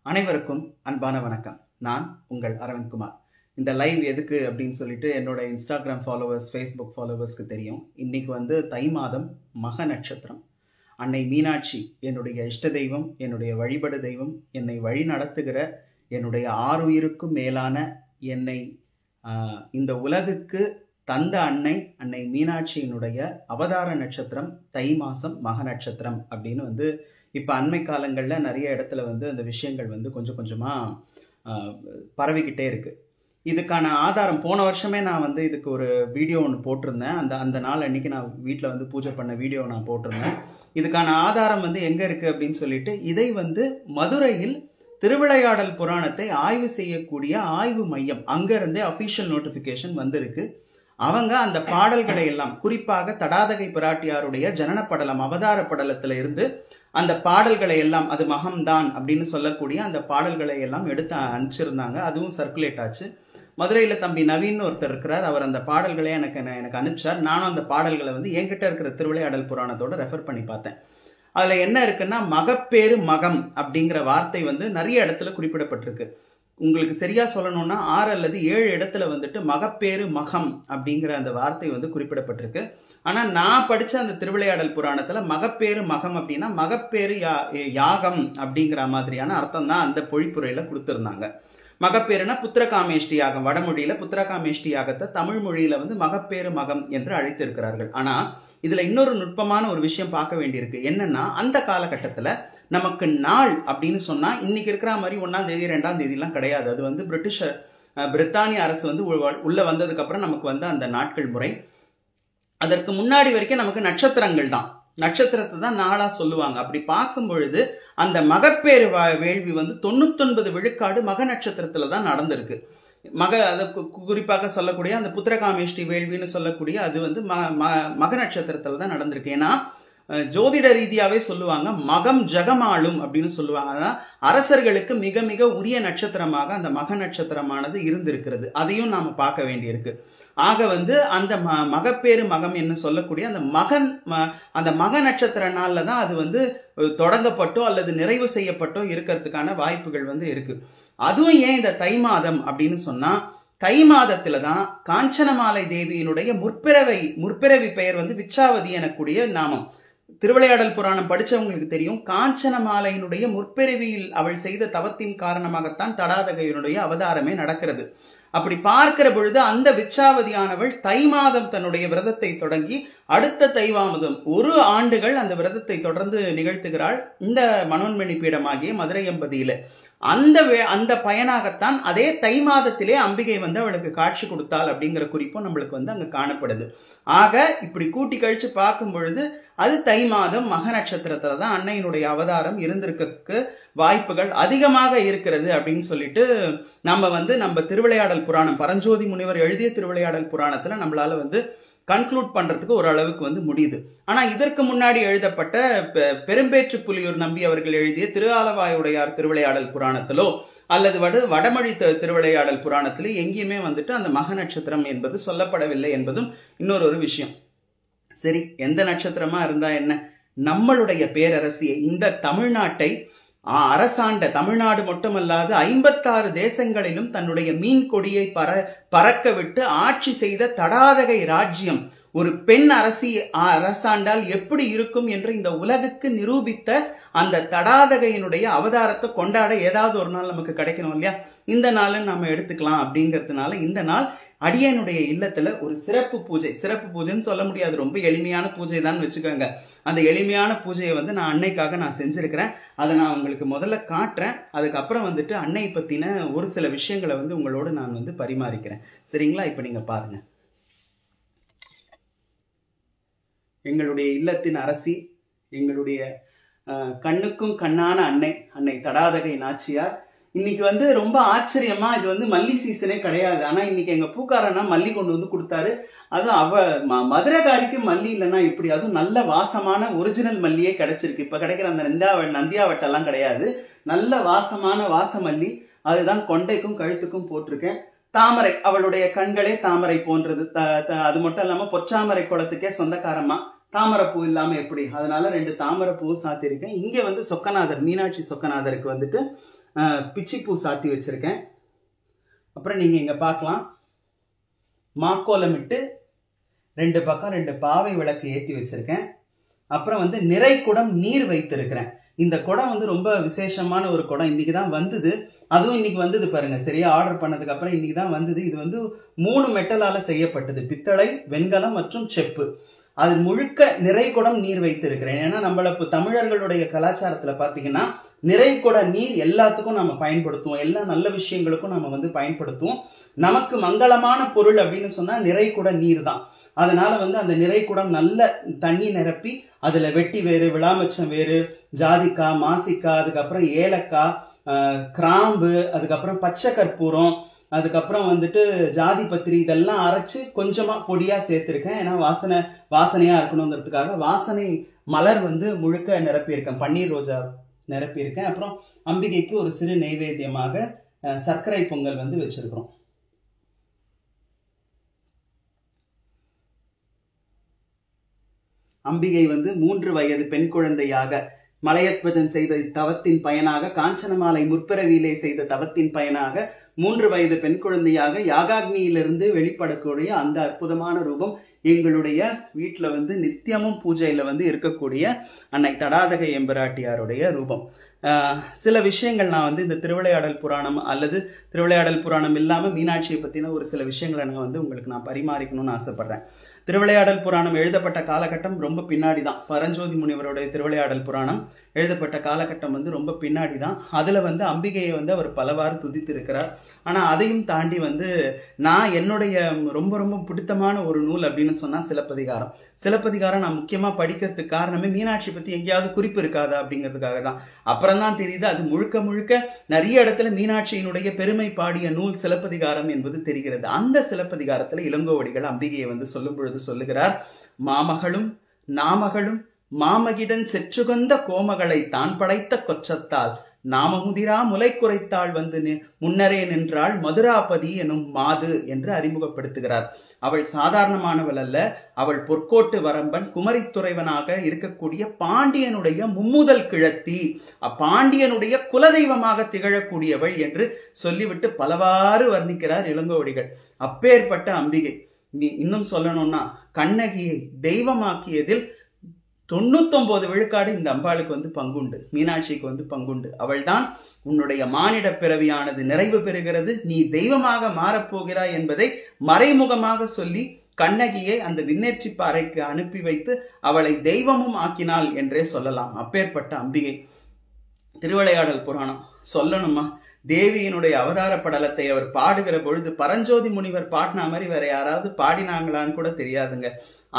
அனைவருக்கும் அன்பான வணக்கம். நான் உங்கள் அரவிந்த்குமார். இந்த லைவ் எதுக்கு அப்படின்னு சொல்லிட்டு என்னோட இன்ஸ்டாகிராம் ஃபாலோவர்ஸ், ஃபேஸ்புக் ஃபாலோவர்ஸ்க்கு தெரியும். இன்னைக்கு தை மாதம், மக நட்சத்திரம். அன்னை மீனாட்சி என்னுடைய இஷ்ட தெய்வம், என்னுடைய வழிபடு தெய்வம், என்னை வழி நடத்துகிற என்னுடைய ஆறுயிருக்கும் மேலான என்னை இந்த உலகுக்கு தந்த அன்னை மீனாட்சியினுடைய அவதார நட்சத்திரம் தை மாதம் மக நட்சத்திரம் அப்படின்னு இப்போ அண்மை காலங்களில் நிறைய இடத்துல அந்த விஷயங்கள் கொஞ்சம் கொஞ்சமாக பரவிக்கிட்டே இருக்குது. இதுக்கான ஆதாரம் போன வருஷமே நான் இதுக்கு ஒரு வீடியோ ஒன்று போட்டிருந்தேன். அந்த நாள் அன்றைக்கி நான் வீட்டில் பூஜை பண்ண வீடியோ நான் போட்டிருந்தேன். இதுக்கான ஆதாரம் எங்கே இருக்குது அப்படின்னு சொல்லிட்டு இதை மதுரையில் திருவிளையாடல் புராணத்தை ஆய்வு செய்யக்கூடிய ஆய்வு மையம் அங்கேருந்தே அஃபிஷியல் நோட்டிஃபிகேஷன் வந்திருக்கு. அவங்க அந்த பாடல்களை எல்லாம், குறிப்பாக தடாதகை பிராட்டியாருடைய ஜனன படலம், அவதார படலத்தில் இருந்து அந்த பாடல்களை எல்லாம், அது மகம்தான் அப்படின்னு சொல்லக்கூடிய அந்த பாடல்களை எல்லாம் எடுத்து அனுப்பிச்சிருந்தாங்க. அதுவும் சர்க்குலேட் ஆச்சு. மதுரையில் தம்பி நவீன் ஒருத்தர் இருக்கிறார். அவர் அந்த பாடல்களை எனக்கு அனுப்பிச்சார். நானும் அந்த பாடல்களை என்கிட்ட இருக்கிற திருவிளையாடல் புராணத்தோட ரெஃபர் பண்ணி பார்த்தேன். அதில் என்ன இருக்குன்னா, மகப்பேறு மகம் அப்படிங்கிற வார்த்தை நிறைய இடத்துல குறிப்பிடப்பட்டிருக்கு. உங்களுக்கு சரியா சொல்லணும்னா 6 அல்லது 7 இடத்துல மகப்பேறு மகம் அப்படிங்கிற அந்த வார்த்தை குறிப்பிடப்பட்டிருக்கு. ஆனால் நான் படித்த அந்த திருவிளையாடல் புராணத்தில் மகப்பேறு மகம் அப்படின்னா மகப்பேறு யாகம் அப்படிங்கிற மாதிரியான அர்த்தம் தான் அந்த பொழிப்புரையில் கொடுத்துருந்தாங்க. மகப்பேறுனா புத்திரகாமேஷ்டி யாகம், வடமொழியில் புத்திரகாமேஷ்டி யாகத்தை தமிழ் மொழியில் மகப்பேறு மகம் என்று அழைத்திருக்கிறார்கள். ஆனால் இதில் இன்னொரு நுட்பமான ஒரு விஷயம் பார்க்க வேண்டியிருக்கு. என்னன்னா, அந்த காலகட்டத்தில் நமக்கு நாள் அப்படின்னு சொன்னால் இன்னைக்கு இருக்கிற மாதிரி 1ஆம் தேதி 2ஆம் தேதிலாம் கிடையாது. அது பிரித்தானிய அரசு உள்ளே வந்ததுக்கப்புறம் நமக்கு அந்த நாட்கள் முறை. அதற்கு முன்னாடி வரைக்கும் நமக்கு நட்சத்திரங்கள் தான், நட்சத்திரத்தை தான் நாளாக சொல்லுவாங்க. அப்படி பார்க்கும் பொழுது அந்த மகப்பேறு வேள்வி 99 விழுக்காடு மக நட்சத்திரத்தில் தான் நடந்திருக்கு. அதை குறிப்பாக சொல்லக்கூடிய அந்த புத்திரகாமேஷ்டி வேள்வின்னு சொல்லக்கூடிய அது மக நட்சத்திரத்தில் தான் நடந்திருக்கு. ஏன்னா ஜோதிட ரீதியாவே சொல்லுவாங்க, மகம் ஜெகமாளும் அப்படின்னு சொல்லுவாங்க. அதான் அரசர்களுக்கு மிக மிக உரிய நட்சத்திரமாக அந்த மக நட்சத்திரமானது இருந்திருக்கிறது. அதையும் நாம பார்க்க வேண்டியிருக்கு. ஆக அந்த மகப்பேறு மகம் என்று சொல்லக்கூடிய அந்த மக நட்சத்திர நாள்ல தான் அது தொடங்கப்பட்டோ அல்லது நிறைவு செய்யப்பட்டோ இருக்கிறதுக்கான வாய்ப்புகள் இருக்கு. அதுவும் ஏன் இந்த தை மாதம் அப்படின்னு சொன்னா, தை மாதத்துல தான் காஞ்சனமாலை தேவியினுடைய முற்பிறவி பெயர் விச்சாவதி எனக்கூடிய நாமம். திருவிளையாடல் புராணம் படிச்சவங்களுக்கு தெரியும், காஞ்சனமாலையினுடைய முற்பிறவியில் அவள் செய்த தவத்தின் காரணமாகத்தான் தடாதகையினுடைய அவதாரமே நடக்கிறது. அப்படி பார்க்கிற பொழுது அந்த விச்சாவதியானவள் தை மாதம் தன்னுடைய விரதத்தை தொடங்கி அடுத்த தை மாதம் 1 ஆண்டுகள் அந்த விரதத்தை தொடர்ந்து நிகழ்த்துகிறாள் இந்த மனோன்மணி பீடமாகிய மதுரை எம்பதியில. அந்த பயனாகத்தான் அதே தை மாதத்திலே அம்பிகை அவளுக்கு காட்சி கொடுத்தாள் அப்படிங்கிற குறிப்பும் நம்மளுக்கு அங்க காணப்படுது. ஆக இப்படி கூட்டி கழிச்சு பார்க்கும் பொழுது அது தை மாதம் மக நட்சத்திரத்துல தான் அன்னையினுடைய அவதாரம் இருந்திருக்க வாய்ப்புகள் அதிகமாக இருக்கிறது அப்படின்னு சொல்லிட்டு நம்ம திருவிளையாடல் புராணம், பரஞ்சோதி முனிவர் எழுதிய திருவிளையாடல் புராணத்துல நம்மளால கன்க்ளூட் பண்றதுக்கு ஓரளவுக்கு முடியுது. ஆனா இதற்கு முன்னாடி எழுதப்பட்ட பெரும்பேற்று புலியூர் நம்பி அவர்கள் எழுதிய திருஆலவாயுடையார் திருவிளையாடல் புராணத்திலோ அல்லது வடமொழி திருவிளையாடல் புராணத்திலோ எங்கேயுமே அந்த மக நட்சத்திரம் என்பது சொல்லப்படவில்லை என்பதும் இன்னொரு விஷயம். சரி, எந்த நட்சத்திரமா இருந்தா என்ன, நம்மளுடைய பேரரசியை, இந்த தமிழ்நாட்டை அரசாண்ட, தமிழ்நாடு மட்டுமல்லாது 56 தேசங்களிலும் தன்னுடைய மீன் கொடியை பறக்க விட்டு ஆட்சி செய்த தடாதகை ராஜ்யம் ஒரு பெண் அரசாண்டால் எப்படி இருக்கும் என்று இந்த உலகுக்கு நிரூபித்த அந்த தடாதகையினுடைய அவதாரத்தை கொண்டாட ஏதாவது ஒரு நாள் நமக்கு கிடைக்கணும் இல்லையா? இந்த நாள் நம்ம எடுத்துக்கலாம். அப்படிங்கிறதுனால இந்த நாள் அடியனுடைய இல்லத்துல ஒரு சிறப்பு பூஜைன்னு சொல்ல முடியாது, ரொம்ப எளிமையான பூஜை தான் வச்சுக்கோங்க. அந்த எளிமையான பூஜையை நான் அன்னைக்காக நான் செஞ்சிருக்கிறேன். அதை நான் உங்களுக்கு முதல்ல காட்டுறேன். அதுக்கப்புறம் அன்னை பத்தின ஒரு சில விஷயங்களை உங்களோடு நான் பரிமாறிக்கிறேன். சரிங்களா? இப்ப நீங்க பாருங்க. எங்களுடைய இல்லத்தின் அரசி, எங்களுடைய கண்ணுக்கும் கண்ணான அன்னை தடாதகை நாச்சியார் இன்னைக்கு ரொம்ப ஆச்சரியமா, இது மல்லி சீசனே கிடையாது. ஆனா இன்னைக்கு எங்க பூக்காரனா மல்லி கொண்டு கொடுத்தாரு. அதுவும் மதுரைக்காரிக்கு மல்லி இல்லைன்னா இப்படி, அதுவும் நல்ல வாசமான ஒரிஜினல் மல்லியே கிடைச்சிருக்கு. இப்ப கிடைக்கிற அந்த நந்தியாவட்டெல்லாம் கிடையாது, நல்ல வாசமான வாசமல்லி. அதுதான் கொண்டைக்கும் கழுத்துக்கும் போட்டிருக்கேன். தாமரை, அவளுடைய கண்களே தாமரை போன்றது. அது மட்டும் இல்லாம பொச்சாமரை குளத்துக்கே சொந்தக்காரமா. தாமரை பூ இல்லாம எப்படி, அதனால 2 தாமரை பூ சாத்திருக்கேன். இங்க சொக்கநாதர், மீனாட்சி சொக்கநாதருக்கு பிச்சிப்பூ சாத்தி வச்சிருக்கேன். அப்புறம் நீங்க இங்க பார்க்கலாம், மாக்கோலமிட்டு 2 பக்கம் 2 பாவை விளக்கு ஏற்றி வச்சிருக்கேன். அப்புறம் வந்து நிறை குடம் நீர் வைத்திருக்கிறேன். இந்த குடம் வந்து ரொம்ப விசேஷமான ஒரு குடம். இன்னைக்கு தான் வந்தது. அதுவும் இன்னைக்கு வந்தது பாருங்க, சரியா ஆர்டர் பண்ணதுக்கு அப்புறம் இன்னைக்கு தான் வந்தது. இது வந்து 3 மெட்டலால செய்யப்பட்டது, பித்தளை, வெண்கலம் மற்றும் செப்பு. அது முழுக்க நிறை குடம் நீர் வைத்திருக்கிறேன். ஏன்னா நம்மள தமிழர்களுடைய கலாச்சாரத்துல பாத்தீங்கன்னா நிறை குட நீர் எல்லாத்துக்கும் நம்ம பயன்படுத்துவோம், எல்லா நல்ல விஷயங்களுக்கும் நம்ம வந்து பயன்படுத்துவோம். நமக்கு மங்களமான பொருள் அப்படின்னு சொன்னா நிறை குட நீர் தான். அதனால வந்து அந்த நிறை குடம் நல்ல தண்ணி நிரப்பி அதுல வெட்டி வேறு, விளாமச்சம் வேறு, ஜாதிக்காய், மாசிக்காய், அதுக்கப்புறம் ஏலக்காய், கிராம்பு, அதுக்கப்புறம் பச்சை கற்பூரம், அதுக்கப்புறம் வந்துட்டு ஜாதி பத்திரி, இதெல்லாம் அரைச்சு கொஞ்சமா பொடியா சேர்த்திருக்கேன். ஏன்னா வாசனையா இருக்கணுங்கிறதுக்காக வாசனை மலர் வந்து முழுக்க நிரப்பியிருக்கேன், பன்னீர் ரோஜா நிரப்பியிருக்கேன். அப்புறம் அம்பிகைக்கு ஒரு சிறு நெய்வேத்தியமாக சர்க்கரை பொங்கல் வந்து வச்சிருக்கிறோம். அம்பிகை வந்து 3 வயது பெண் குழந்தையாக மலையத்வஜன் செய்த தவத்தின் பயனாக, காஞ்சனமாலை முற்பிறவியிலே செய்த தவத்தின் பயனாக 3 வயது பெண் குழந்தையாக யாகாக்னியிலிருந்து வெளிப்படக்கூடிய அந்த அற்புதமான ரூபம் எங்களுடைய வீட்டுல வந்து நித்தியமும் பூஜையில வந்து இருக்கக்கூடிய அன்னை தடாதகை எம்பிராட்டியாருடைய ரூபம். சில விஷயங்கள் நான் வந்து இந்த திருவிளையாடல் புராணம் அல்லது திருவிளையாடல் புராணம் இல்லாம மீனாட்சியை பத்தின ஒரு சில விஷயங்களை நான் வந்து உங்களுக்கு நான் பரிமாறிக்கணும்னு ஆசைப்படுறேன். திருவிளையாடல் புராணம் எழுதப்பட்ட காலகட்டம் ரொம்ப பின்னாடி தான். பரஞ்சோதி முனிவருடைய திருவிளையாடல் புராணம் எழுதப்பட்ட காலகட்டம் வந்து ரொம்ப பின்னாடி தான். அதுல வந்து அம்பிகையை வந்து அவர் பலவாறு துதித்து இருக்கிறார். ஆனா அதையும் தாண்டி வந்து நான் என்னுடைய ரொம்ப ரொம்ப பிடித்தமான ஒரு நூல் அப்படின்னு சொன்னா சிலப்பதிகாரம். சிலப்பதிகாரம் நான் முக்கியமா படிக்கிறதுக்கு காரணமே மீனாட்சி பத்தி எங்கேயாவது குறிப்பு இருக்காதா அப்படிங்கிறதுக்காக தான். அப்புறம் தான் தெரியுது அது முழுக்க முழுக்க நிறைய இடத்துல மீனாட்சியினுடைய பெருமை பாடிய நூல் சிலப்பதிகாரம் என்பது தெரிகிறது. அந்த சிலப்பதிகாரத்துல இளங்கோவடிகள் அம்பிகையை வந்து சொல்லும் பொழுது சொல்லுகிறார், மாமகளும் நாமகளும் மாமகிடன் செற்றுகொந்த கோமகளை தான் படைத்த கொச்சத்தால் நாமமுதிரா முலை குறைத்தாள் வந்து முன்னரே நின்றாள் மதுராபதி எனும் மாது என்று அறிமுகப்படுத்துகிறார். அவள் சாதாரணமானவள் அல்ல, அவள் பொற்கோட்டு வரம்பன் குமரித்துறைவனாக இருக்கக்கூடிய பாண்டியனுடைய மும்முதல் கிழத்தி, பாண்டியனுடைய குலதெய்வமாக திகழக்கூடியவள் என்று சொல்லிவிட்டு பலவாறு வர்ணிக்கிறார் இளங்கோவடிகள். அப்பேற்பட்ட அம்பிகை, இன்னும் சொல்லணும்னா கண்ணகியை தெய்வமாக்கியதில் 99 விழுக்காடு இந்த அம்பாளுக்கு வந்து பங்குண்டு, மீனாட்சிக்கு வந்து பங்குண்டு. அவள்தான் உன்னுடைய மானிட பிறவியானது நிறைவு பெறுகிறது, நீ தெய்வமாக மாறப்போகிறாய் என்பதை மறைமுகமாக சொல்லி கண்ணகியை அந்த விண்ணேற்றி பாறைக்கு அனுப்பி வைத்து அவளை தெய்வமும் ஆக்கினாள் என்றே சொல்லலாம். அப்பேற்பட்ட அம்பிகை. திருவிளையாடல் புராணம் சொல்லணுமா, தேவியினுடைய அவதார படலத்தை அவர் பாடுகிற பொழுது பரஞ்சோதி முனிவர் பாடின மாதிரி வேற யாராவது பாடினாங்களான்னு கூட தெரியாதுங்க.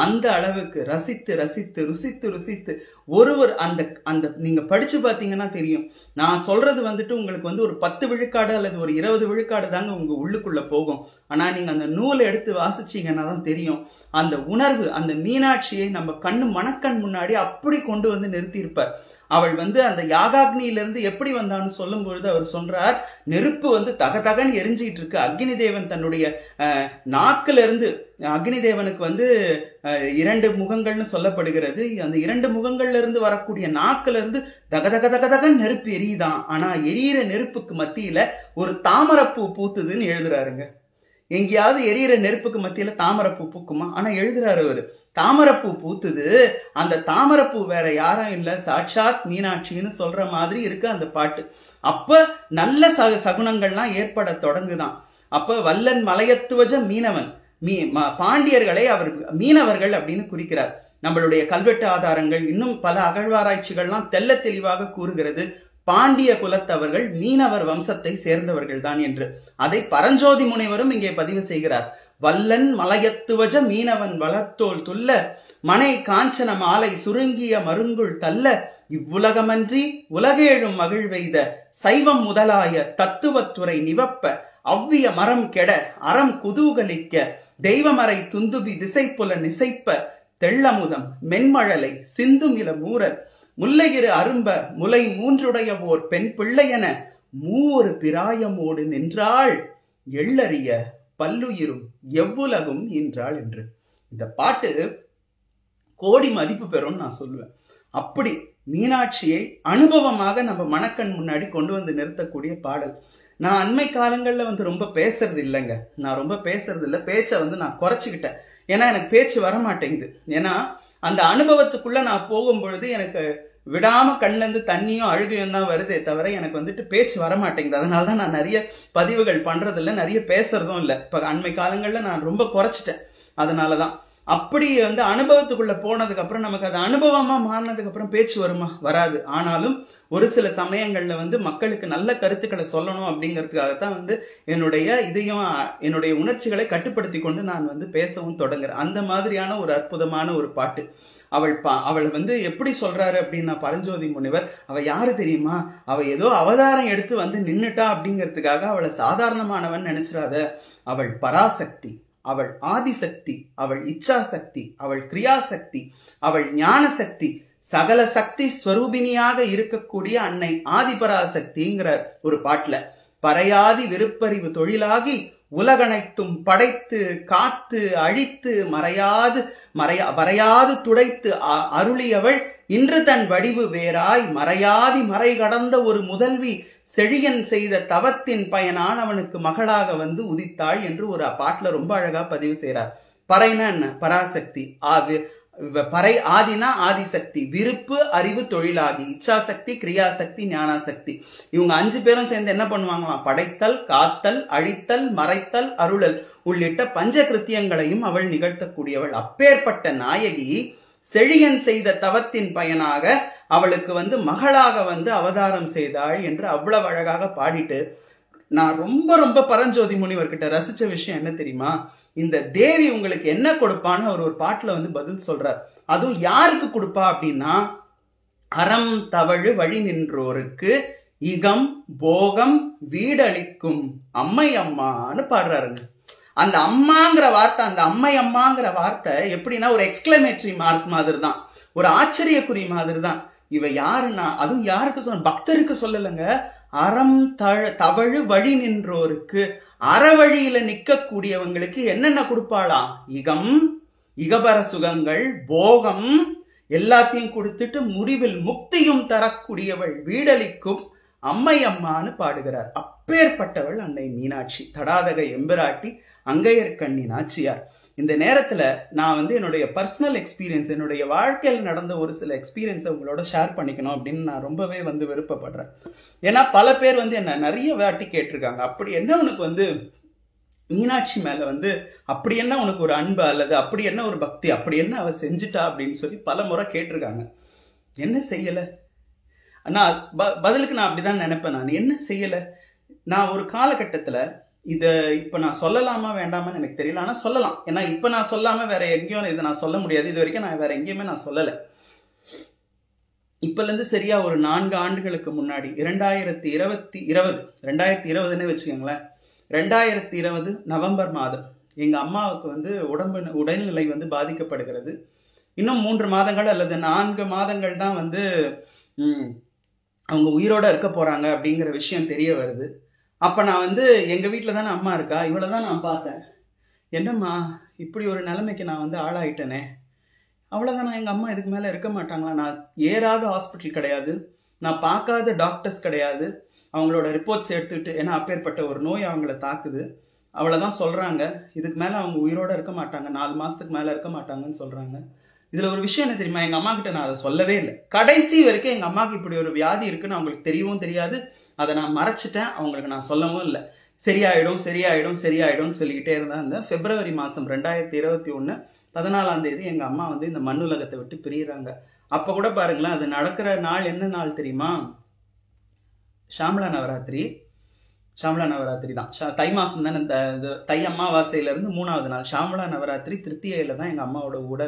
அந்த அளவுக்கு ரசித்து ரசித்து ருசித்து ருசித்து ஒருவர் அந்த அந்த நீங்க படிச்சு பார்த்தீங்கன்னா தெரியும். நான் சொல்றது வந்துட்டு உங்களுக்கு வந்து ஒரு 10 விழுக்காடு அல்லது ஒரு 20 விழுக்காடு தாங்க உங்க உள்ளுக்குள்ள போகும். ஆனா நீங்க அந்த நூலை எடுத்து வாசிச்சீங்கன்னா தான் தெரியும் அந்த உணர்வு. அந்த மீனாட்சியை நம்ம கண்ணு மனக்கண் முன்னாடி அப்படி கொண்டு வந்து நிறுத்தியிருப்பார். அவள் வந்து அந்த யாகாக்னியிலிருந்து எப்படி வந்தான்னு சொல்லும் பொழுது அவர் சொல்றார், நெருப்பு வந்து தகதகன்னு எரிஞ்சிட்டு இருக்கு. அக்னி தேவன் தன்னுடைய நாக்குல இருந்து, அக்னி தேவனுக்கு வந்து 2 முகங்கள்னு சொல்லப்படுகிறது. அந்த 2 முகங்கள்ல இருந்து வரக்கூடிய நாக்குல இருந்து தகதக தகதகன் நெருப்பு எரியுதான். ஆனா எரியிற நெருப்புக்கு மத்தியில ஒரு தாமரப்பூ பூத்துதுன்னு எழுதுறாருங்க. எங்கேயாவது எரியிற நெருப்புக்கு மத்தியில தாமரப்பூ பூக்குமா? ஆனா எழுதுறாரு அவரு, தாமரப்பூ பூத்துது. அந்த தாமரப்பூ வேற யாரும் இல்ல, சாட்சாத் மீனாட்சின்னு சொல்ற மாதிரி இருக்கு அந்த பாட்டு. அப்ப நல்ல சகுனங்கள்லாம் ஏற்பட தொடங்குதான். அப்ப வல்லன் மலையத்துவஜ மீனவன், பாண்டியர்களை அவர் மீனவர்கள் அப்படின்னு குறிக்கிறார். நம்மளுடைய கல்வெட்டு ஆதாரங்கள் இன்னும் பல அகழ்வாராய்ச்சிகள்லாம் தெல்ல தெளிவாக கூறுகிறது பாண்டிய குலத்தவர்கள் மீனவர் வம்சத்தை சேர்ந்தவர்கள் தான் என்று. அதை பரஞ்சோதி முனிவரும் இங்கே பதிவு செய்கிறார். வல்லன் மலையத்துவஜ மீனவன் வளர்த்தோல் துல்ல மனை காஞ்சன மாலை சுருங்கிய மருங்குள் தல்ல இவ்வுலகமன்றி உலகேழும் மகிழ்வெய்த சைவம் முதலாய தத்துவத்துறை நிவப்ப அவ்விய மரம் கெட அறம் குதூகலிக்க தெய்வமறை துந்துபி திசைப்புல நிசைப்ப தெள்ளமுதம் மென்மழலை சிந்துமில மூரர் முல்லையிரு அரும்ப முலை 3 ஓர் பெண் பிள்ளையென 3 பிராயமோடு நின்றாள் எள்ளறிய பல்லுயிரும் எவ்வுலகும் ஈன்றாள் என்று. இந்த பாட்டு கோடி மதிப்பு பெறும் நான் சொல்லுவேன். அப்படி மீனாட்சியை அனுபவமாக நம்ம மனக்கண் முன்னாடி கொண்டு வந்து நிறுத்தக்கூடிய பாடல். நான் அண்மை காலங்களில் வந்து ரொம்ப பேசுறது இல்லைங்க. நான் ரொம்ப பேசுறது இல்லை, பேச்சை வந்து நான் குறைச்சிக்கிட்டேன். ஏன்னா எனக்கு பேச்சு வரமாட்டேங்குது. ஏன்னா அந்த அனுபவத்துக்குள்ள நான் போகும்பொழுது எனக்கு விடாம கண்ணுல இருந்து தண்ணியும் அழுகையும் தான் வருதே தவிர எனக்கு வந்துட்டு பேச்சு வரமாட்டேங்குது. அதனால தான் நான் நிறைய பதிவுகள் பண்றது இல்லை, நிறைய பேசுறதும் இல்லை. இப்போ அண்மை காலங்களில் நான் ரொம்ப குறைச்சிட்டேன். அதனால தான். அப்படி வந்து அனுபவத்துக்குள்ள போனதுக்கு அப்புறம் நமக்கு அது அனுபவமா மாறினதுக்கு அப்புறம் பேச்சு வருமா? வராது. ஆனாலும் ஒரு சில சமயங்கள்ல வந்து மக்களுக்கு நல்ல கருத்துக்களை சொல்லணும் அப்படிங்கிறதுக்காகத்தான் வந்து என்னுடைய இதையும் என்னுடைய உணர்ச்சிகளை கட்டுப்படுத்தி கொண்டு நான் வந்து பேசவும் தொடங்குறேன். அந்த மாதிரியான ஒரு அற்புதமான ஒரு பாட்டு. அவள் வந்து எப்படி சொல்றாரு அப்படின்னா பரஞ்சோதி முனிவர், அவ யாரு தெரியுமா? அவ ஏதோ அவதாரம் எடுத்து வந்து நின்னுட்டா அப்படிங்கிறதுக்காக அவளை சாதாரணமானவன் நினைச்சிடாத. அவள் பராசக்தி, அவள் ஆதிசக்தி, அவள் இச்சாசக்தி, அவள் கிரியாசக்தி, அவள் ஞான சக்தி, சகல சக்தி ஸ்வரூபிணியாக இருக்கக்கூடிய அன்னை ஆதிபராசக்திங்கிற ஒரு பாட்டுல, பறையாதி விருப்பறிவு தொழிலாகி உலகனைத்தும் படைத்து காத்து அழித்து மறையாது துடைத்து அருளியவள் இன்று தன் வடிவு வேறாய் மறையாதி மறை கடந்த ஒரு முதல்வி செழியன் செய்த தவத்தின் பயனான் அவனுக்கு மகளாக வந்து உதித்தாள் என்று ஒரு பாட்டுல ரொம்ப அழகா பதிவு செய்யறார். பறைனா என்ன? பராசக்தி. பறை ஆதினா ஆதிசக்தி, விருப்பு அறிவு தொழிலாகி, இச்சாசக்தி, கிரியாசக்தி, ஞானாசக்தி. இவங்க 5 பேரும் சேர்ந்து என்ன பண்ணுவாங்களாம்? படைத்தல், காத்தல், அழித்தல், மறைத்தல், அருளல் உள்ளிட்ட பஞ்ச கிருத்தியங்களையும் அவள் நிகழ்த்தக்கூடியவள். அப்பேற்பட்ட நாயகி செழியன் செய்த தவத்தின் பயனாக அவளுக்கு வந்து மகளாக வந்து அவதாரம் செய்தாள் என்று அவ்வளவு அழகாக பாடிட்டு, நான் ரொம்ப ரொம்ப பரஞ்சோதி முனிவர்கிட்ட ரசிச்ச விஷயம் என்ன தெரியுமா? இந்த தேவி உங்களுக்கு என்ன கொடுப்பான்னு அவர் ஒரு பாட்டுல வந்து பதில் சொல்றார். அதுவும் யாருக்கு கொடுப்பா அப்படின்னா, அறம் தவழு வழி நின்றோருக்கு இகம் போகம் வீடளிக்கும் அம்மை அம்மான்னு பாடுறாருங்க. அந்த அம்மாங்கிற வார்த்தை, அந்த அம்மை அம்மாங்கிற வார்த்தை எப்படின்னா ஒரு எக்ஸ்கிளமேட்டரி மார்க் மாதிரி தான், ஒரு ஆச்சரியக்குறி மாதிரி தான். இவ யாருன்னா, அதுவும் யாருக்கு சொல்ல? பக்தருக்கு சொல்லலைங்க. அறம் தவழு வழி நின்றோருக்கு, அறவழியில நிற்கக்கூடியவங்களுக்கு என்னென்ன கொடுப்பாளாம்? இகபர சுகங்கள், போகம் எல்லாத்தையும் கொடுத்துட்டு முடிவில் முக்தியும் தரக்கூடியவள், வீடளிக்கும் அம்மை அம்மான்னு பாடுகிறார். அப்பேற்பட்டவள் அன்னை மீனாட்சி, தடாதக எம்பிராட்டி, அங்கையர்கண்ணி நாச்சியார். இந்த நேரத்துல நான் வந்து என்னுடைய பர்சனல் எக்ஸ்பீரியன்ஸ், என்னுடைய வாழ்க்கையில் நடந்த ஒரு சில எக்ஸ்பீரியன்ஸை உங்களோட ஷேர் பண்ணிக்கணும் அப்படின்னு நான் ரொம்பவே வந்து விருப்பப்படுறேன். ஏன்னா பல பேர் வந்து என்ன நிறைய வாட்டி கேட்டிருக்காங்க, அப்படி என்ன உனக்கு வந்து மீனாட்சி மேல வந்து அப்படி என்ன உனக்கு ஒரு அன்பு, அல்லது அப்படி என்ன ஒரு பக்தி, அப்படி என்ன அவ செஞ்சுட்டா அப்படின்னு சொல்லி பல முறை கேட்டிருக்காங்க. என்ன செய்யல? நான் பதிலுக்கு நான் அப்படிதான் நினைப்பேன். நான் என்ன செய்யல? நான் ஒரு காலகட்டத்துல இதை இப்போ நான் சொல்லலாமா வேண்டாமான்னு எனக்கு தெரியல, ஆனால் சொல்லலாம். ஏன்னா இப்போ நான் சொல்லாமல் வேற எங்கேயும் இதை நான் சொல்ல முடியாது. இது வரைக்கும் நான் வேற எங்கேயுமே நான் சொல்லலை. இப்போலேருந்து சரியா ஒரு 4 ஆண்டுகளுக்கு முன்னாடி 2020 வச்சுக்கோங்களேன். 2020 நவம்பர் மாதம் எங்கள் அம்மாவுக்கு வந்து உடல்நிலை வந்து பாதிக்கப்படுகிறது. இன்னும் 3 மாதங்கள் அல்லது 4 மாதங்கள் தான் வந்து அவங்க உயிரோட இருக்க போறாங்க அப்படிங்கிற விஷயம் தெரிய வருது. அப்போ நான் வந்து எங்கள் வீட்டில் தானே அம்மா இருக்கா, இவளை தான் நான் பார்த்தேன். என்னம்மா இப்படி ஒரு நிலைமைக்கு நான் வந்து ஆளாயிட்டேனே, அவ்வளோதான். நான் எங்கள் அம்மா இதுக்கு மேலே இருக்க மாட்டாங்களா? நான் ஏறாத ஹாஸ்பிட்டல் கிடையாது, நான் பார்க்காத டாக்டர்ஸ் கிடையாது. அவங்களோட ரிப்போர்ட்ஸ் எடுத்துக்கிட்டு, ஏன்னா அப்பேற்பட்ட ஒரு நோய் அவங்கள தாக்குது, அவ்வளோதான் சொல்கிறாங்க. இதுக்கு மேலே அவங்க உயிரோடு இருக்க மாட்டாங்க, 4 மாதத்துக்கு மேலே இருக்க மாட்டாங்கன்னு சொல்கிறாங்க. இதில் ஒரு விஷயம் என்ன தெரியுமா? எங்கள் அம்மா கிட்ட நான் அதை சொல்லவே இல்லை. கடைசி வரைக்கும் எங்கள் அம்மாவுக்கு இப்படி ஒரு வியாதி இருக்குன்னு அவங்களுக்கு தெரியவும் தெரியாது. அதை நான் மறைச்சிட்டேன், அவங்களுக்கு நான் சொல்லவும் இல்லை. சரியாயிடும் சரியாயிடும் சரியாயிடும்னு சொல்லிக்கிட்டே இருந்தேன். இந்த பிப்ரவரி மாதம் 2021 14ஆம் தேதி எங்கள் அம்மா வந்து இந்த மண்ணுலகத்தை விட்டு பிரியிறாங்க. அப்போ கூட பாருங்களேன், அது நடக்கிற நாள் என்ன நாள் தெரியுமா? ஷாமலா நவராத்திரி. ஷாமலா நவராத்திரி தான், தை மாதம் தானே. இந்த தை அமாவாசையிலேருந்து 3ஆவது நாள் ஷாமலா நவராத்திரி திருத்தியையில் தான் எங்கள் அம்மாவோட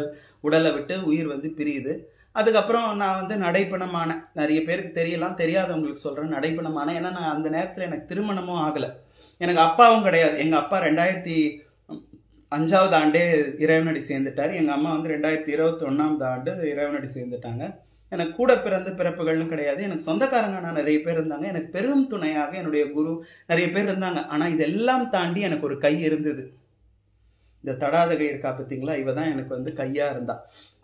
உடலை விட்டு உயிர் வந்து பிரியுது. அதுக்கப்புறம் நான் வந்து நடைப்பணமான, நிறைய பேருக்கு தெரியலாம், தெரியாதவங்களுக்கு சொல்கிறேன், நடைப்பணமான. ஏன்னா நான் அந்த நேரத்தில் எனக்கு திருமணமும் ஆகலை, எனக்கு அப்பாவும் கிடையாது. எங்கள் அப்பா 2005ஆவது ஆண்டே இறைவனடி சேர்ந்துட்டார். எங்கள் அம்மா வந்து 2021ஆம் ஆண்டு இறைவனடி சேர்ந்துட்டாங்க. எனக்கு கூட பிறந்த பிறப்புகள்னு கிடையாது. எனக்கு சொந்தக்காரங்க நான் நிறைய பேர் இருந்தாங்க. எனக்கு பெரும் துணையாக என்னுடைய குரு நிறைய பேர் இருந்தாங்க. ஆனால் இதெல்லாம் தாண்டி எனக்கு ஒரு கை இருந்தது. இந்த தடாதகை இருக்கா பார்த்தீங்களா, இவ தான் எனக்கு வந்து கையாக இருந்தா.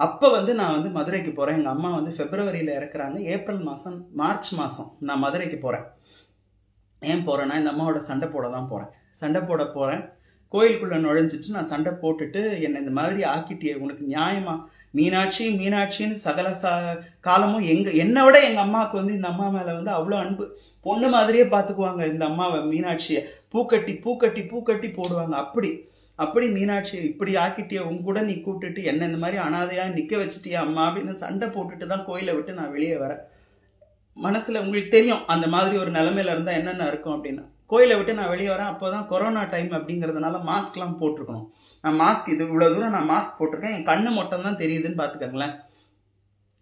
அப்போ வந்து நான் வந்து மதுரைக்கு போகிறேன். எங்கள் அம்மா வந்து பிப்ரவரியில் இறக்குறாங்க. ஏப்ரல் மாதம் மார்ச் மாதம் நான் மதுரைக்கு போகிறேன். ஏன் போகிறேன்னா இந்த அம்மாவோட சண்டை போட தான் போகிறேன். சண்டை போட போகிறேன். கோயிலுக்குள்ளே நுழைஞ்சிட்டு நான் சண்டை போட்டுட்டு, என்னை இந்த மாதிரி ஆக்கிட்டியே, உனக்கு நியாயமா, மீனாட்சி மீனாட்சின்னு சகல காலமும் என்னை விட எங்கள் அம்மாவுக்கு வந்து இந்த அம்மா மேலே வந்து அவ்வளோ அன்பு. பொண்ணு மாதிரியே பார்த்துக்குவாங்க இந்த அம்மாவை, மீனாட்சியை. பூக்கட்டி பூக்கட்டி பூக்கட்டி போடுவாங்க. அப்படி மீனாட்சியை இப்படி ஆக்கிட்டிய, உங்க கூட நீ கூப்பிட்டுட்டு என்ன இந்த மாதிரி அனாதையாக நிற்க வச்சுட்டியா அம்மா அப்படின்னு சண்டை போட்டுட்டு தான் கோயிலை விட்டு நான் வெளியே வரேன். மனசில் உங்களுக்கு தெரியும் அந்த மாதிரி ஒரு நிலைமையில இருந்தால் என்னென்ன இருக்கும் அப்படின்னு. கோயிலை விட்டு நான் வெளியே வரேன். அப்போ தான் கொரோனா டைம் அப்படிங்கிறதுனால மாஸ்க்லாம் போட்டிருக்கணும். நான் மாஸ்க் இவ்வளோ தூரம் நான் மாஸ்க் போட்டிருக்கேன், என் கண்ணு மட்டும் தான் தெரியுதுன்னு பார்த்துக்கங்களேன்.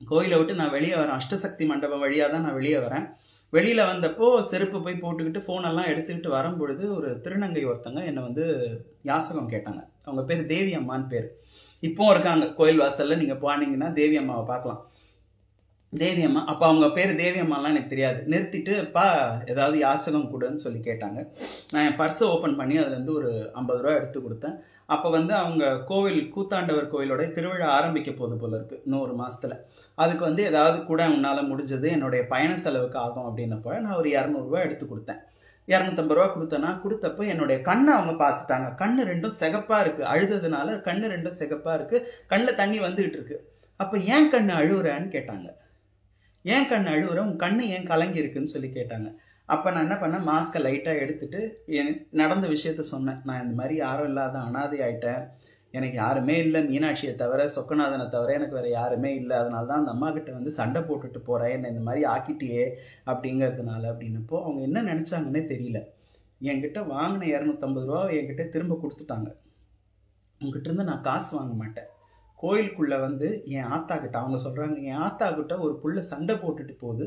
கோயிலை விட்டு நான் வெளியே வரேன். அஷ்டசக்தி மண்டபம் வழியாக தான் நான் வெளியே வரேன். வெளியில் வந்தப்போ செருப்பு போய் போட்டுக்கிட்டு ஃபோனெல்லாம் எடுத்துக்கிட்டு வரும்பொழுது ஒரு திருநங்கை ஒருத்தங்க என்னை வந்து யாசகம் கேட்டாங்க. அவங்க பேர் தேவி அம்மான்னு பேர். இப்போவும் இருக்காங்க கோயில் வாசலில், நீங்கள் போனீங்கன்னா தேவி அம்மாவை பார்க்கலாம். தேவி அம்மா, அப்போ அவங்க பேர் தேவி அம்மாலாம் எனக்கு தெரியாது. நிறுத்திட்டு ஏதாவது யாசகம் கொடுன்னு சொல்லி கேட்டாங்க. நான் என் பர்ஸை ஓப்பன் பண்ணி அதுலேருந்து ஒரு 50 ரூபா எடுத்து கொடுத்தேன். அப்போ வந்து அவங்க கோவில் கூத்தாண்டவர் கோயிலோட திருவிழா ஆரம்பிக்க போது போல இருக்குது இன்னும் ஒரு மாதத்தில். அதுக்கு வந்து ஏதாவது கூட உன்னால் முடிஞ்சது என்னுடைய பயண செலவுக்கு ஆகும் அப்படின்னப்போ நான் ஒரு 200 ரூபா எடுத்து கொடுத்தேன். 250 ரூபா கொடுத்தேன்னா, கொடுத்தப்போ என்னுடைய கண்ணை அவங்க பார்த்துட்டாங்க. கண்ணு ரெண்டும் சிகப்பாக இருக்குது, அழுததுனால கண்ணு ரெண்டும் சிகப்பாக இருக்குது, கண்ணில் தண்ணி வந்துகிட்டு இருக்கு. அப்போ ஏன் கண்ணு அழுகுறேன்னு கேட்டாங்க. ஏன் கண்ணு அழுகுற, உன் கண்ணு ஏன் கலங்கி இருக்குன்னு சொல்லி கேட்டாங்க. அப்போ நான் என்ன பண்ணேன், மாஸ்கை லைட்டாக எடுத்துட்டு நடந்த விஷயத்த சொன்னேன். நான் இந்த மாதிரி யாரும் இல்லாத அனாதை ஆயிட்டேன், எனக்கு யாருமே இல்லை, மீனாட்சியை தவிர சொக்கநாதனை தவிர எனக்கு வேறு யாருமே இல்லை, அதனால தான் அந்த அம்மா கிட்ட வந்து சண்டை போட்டுட்டு போகிறேன், என்னை இந்த மாதிரி ஆக்கிட்டியே அப்படிங்கிறதுனால அப்படின்னப்போ அவங்க என்ன நினச்சாங்கன்னே தெரியல. என்கிட்ட வாங்கின 250 ரூபா என்கிட்ட திரும்ப கொடுத்துட்டாங்க. உங்ககிட்ட இருந்து நான் காசு வாங்க மாட்டேன். கோயிலுக்குள்ளே வந்து என் ஆத்தா கிட்ட அவங்க சொல்கிறாங்க, என் ஆத்தா கிட்ட ஒரு புள்ள சண்டை போட்டுட்டு போகுது,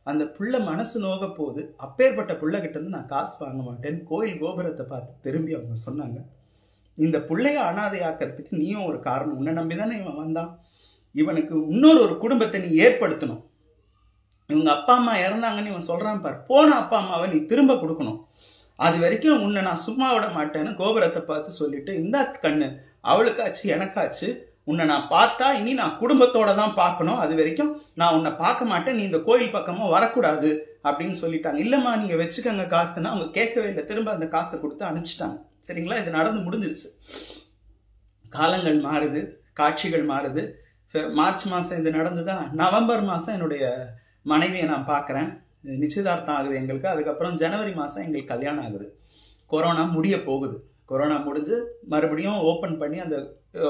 அந்த புள்ள மனசு நோக போகுது, அப்பேற்பட்ட புள்ளகிட்ட இருந்து நான் காசு வாங்க மாட்டேன்னு கோயில் கோபுரத்தை பார்த்து திரும்பி அவங்க சொன்னாங்க. இந்த பிள்ளைய அனாதையாக்கிறதுக்கு நீயும் ஒரு காரணம், உன்னை நம்பி தானே இவன் வந்தான், இவனுக்கு இன்னொரு குடும்பத்தை நீ ஏற்படுத்தணும். இவங்க அப்பா அம்மா இறந்தாங்கன்னு இவன் சொல்கிறான் பார், போன அப்பா அம்மாவை நீ திரும்ப கொடுக்கணும், அது வரைக்கும் உன்னை நான் சும்மா விட மாட்டேன்னு கோபுரத்தை பார்த்து சொல்லிட்டு, இந்த கண்ணு அவளுக்காச்சு எனக்காச்சு, உன்னை நான் பார்த்தா இனி நான் குடும்பத்தோட தான் பார்க்கணும், அது வரைக்கும் நான் உன்னை பார்க்க மாட்டேன், நீ இந்த கோயில் பக்கமாக வரக்கூடாது அப்படின்னு சொல்லிட்டாங்க. இல்லைம்மா நீங்கள் வச்சுக்கோங்க காசுன்னா அவங்க கேட்கவே இல்லை, திரும்ப அந்த காசை கொடுத்து அனுப்பிச்சிட்டாங்க. சரிங்களா, இது நடந்து முடிஞ்சிருச்சு. காலங்கள் மாறுது, காட்சிகள் மாறுது. மார்ச் மாதம் இது நடந்துதா, நவம்பர் மாதம் என்னுடைய மனைவியை நான் பார்க்குறேன், நிச்சயதார்த்தம் ஆகுது எங்களுக்கு. அதுக்கப்புறம் ஜனவரி மாதம் எங்களுக்கு கல்யாணம் ஆகுது. கொரோனா முடிய போகுது. கொரோனா முடிஞ்சு மறுபடியும் ஓப்பன் பண்ணி அந்த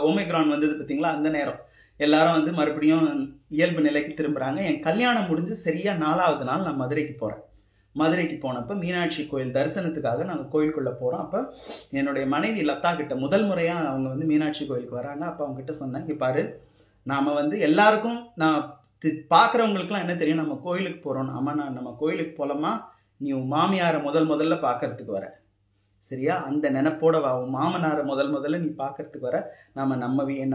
ஒமைக்ரான் வந்தது பார்த்தீங்களா, அந்த நேரம் எல்லாரும் வந்து மறுபடியும் இயல்பு நிலைக்கு திரும்புகிறாங்க. என் கல்யாணம் முடிஞ்சு சரியாக 4வது நாள் நான் மதுரைக்கு போகிறேன். மதுரைக்கு போனப்போ மீனாட்சி கோயில் தரிசனத்துக்காக நாங்கள் கோயிலுக்குள்ளே போகிறோம். அப்போ என்னுடைய மனைவி லதா கிட்ட முதல் முறையாக அவங்க வந்து மீனாட்சி கோயிலுக்கு வராங்க. அப்போ அவங்ககிட்ட சொன்னேன், இங்கே பாரு, நாம் வந்து எல்லாருக்கும் நான் பார்க்குறவங்களுக்குலாம் என்ன தெரியும், நம்ம கோயிலுக்கு போகிறோம், நம்ம கோயிலுக்கு போகலாமா, நீ உன் மாமியாரை முதல்ல பார்க்கறதுக்கு வர, சரியா, அந்த நினைப்போட வா, உன் மாமனாரை முதல்ல நீ பார்க்கறதுக்கு வர,